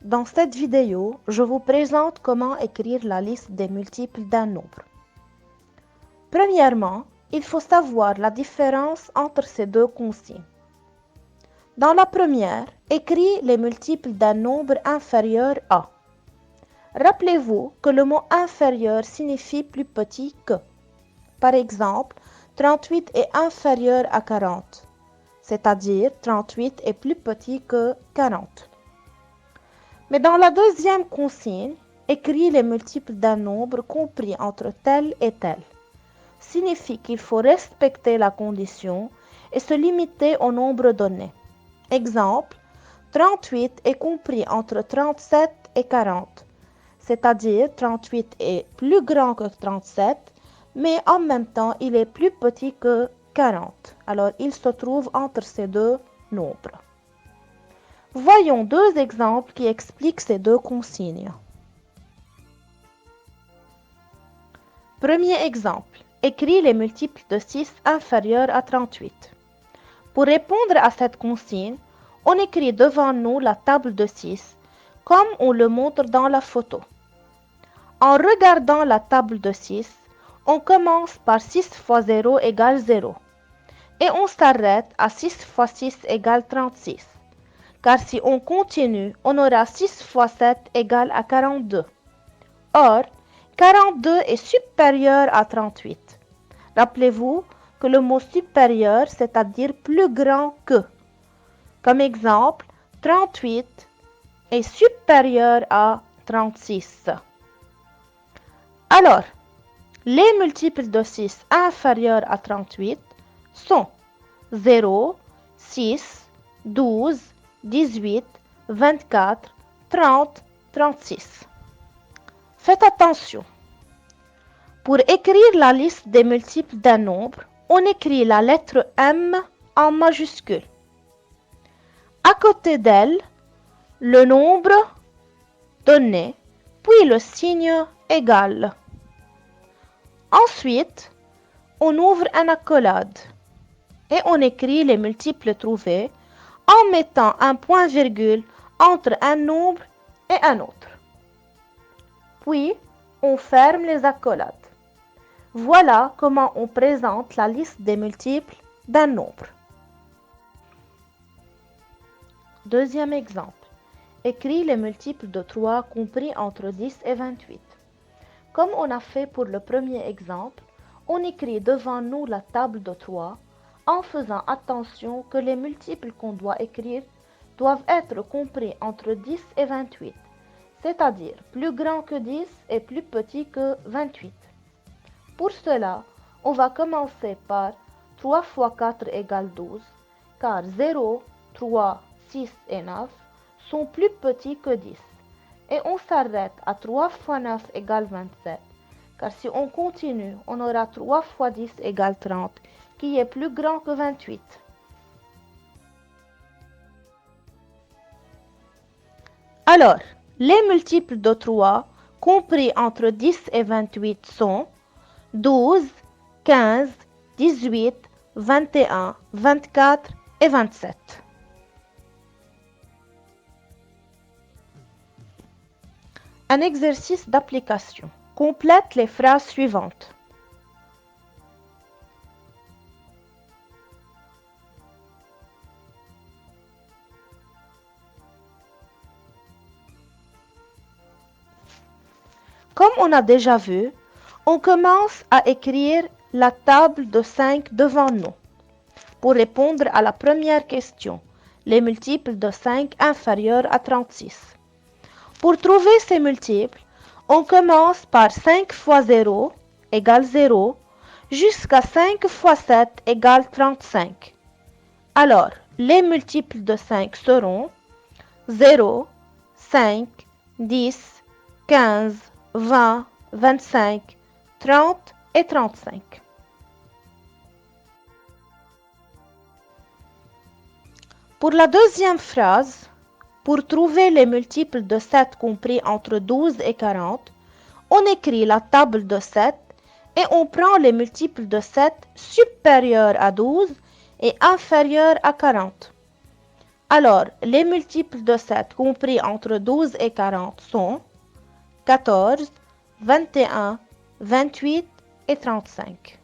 Dans cette vidéo, je vous présente comment écrire la liste des multiples d'un nombre. Premièrement, il faut savoir la différence entre ces deux consignes. Dans la première, écris les multiples d'un nombre inférieur à. Rappelez-vous que le mot inférieur signifie plus petit que. Par exemple, 38 est inférieur à 40, c'est-à-dire 38 est plus petit que 40. Mais dans la deuxième consigne, écris les multiples d'un nombre compris entre tel et tel. Signifie qu'il faut respecter la condition et se limiter au nombre donné. Exemple, 38 est compris entre 37 et 40, c'est-à-dire 38 est plus grand que 37, mais en même temps il est plus petit que 40. Alors il se trouve entre ces deux nombres. Voyons deux exemples qui expliquent ces deux consignes. Premier exemple, écris les multiples de 6 inférieurs à 38. Pour répondre à cette consigne, on écrit devant nous la table de 6, comme on le montre dans la photo. En regardant la table de 6, on commence par 6 fois 0 égale 0, et on s'arrête à 6 fois 6 égale 36. Car si on continue, on aura 6 fois 7 égale à 42. Or, 42 est supérieur à 38. Rappelez-vous que le mot supérieur, c'est-à-dire plus grand que. Comme exemple, 38 est supérieur à 36. Alors, les multiples de 6 inférieurs à 38 sont 0, 6, 12, 18, 24, 30, 36. Faites attention. Pour écrire la liste des multiples d'un nombre, on écrit la lettre M en majuscule. À côté d'elle, le nombre donné, puis le signe égal. Ensuite, on ouvre un accolade et on écrit les multiples trouvés en mettant un point-virgule entre un nombre et un autre. Puis, on ferme les accolades. Voilà comment on présente la liste des multiples d'un nombre. Deuxième exemple. Écris les multiples de 3 compris entre 10 et 28. Comme on a fait pour le premier exemple, on écrit devant nous la table de 3 en faisant attention que les multiples qu'on doit écrire doivent être compris entre 10 et 28, c'est-à-dire plus grand que 10 et plus petit que 28. Pour cela, on va commencer par 3 fois 4 égale 12, car 0, 3, 6 et 9 sont plus petits que 10. Et on s'arrête à 3 fois 9 égale 27, car si on continue, on aura 3 fois 10 égale 30, qui est plus grand que 28. Alors, les multiples de 3 compris entre 10 et 28 sont 12, 15, 18, 21, 24 et 27. Un exercice d'application. Complète les phrases suivantes. Comme on a déjà vu, on commence à écrire la table de 5 devant nous. Pour répondre à la première question, les multiples de 5 inférieurs à 36. Pour trouver ces multiples, on commence par 5 fois 0 égale 0 jusqu'à 5 fois 7 égale 35. Alors, les multiples de 5 seront 0, 5, 10, 15, 20, 25, 30 et 35. Pour la deuxième phrase, pour trouver les multiples de 7 compris entre 12 et 40, on écrit la table de 7 et on prend les multiples de 7 supérieurs à 12 et inférieurs à 40. Alors, les multiples de 7 compris entre 12 et 40 sont 14, 21, 28 et 35.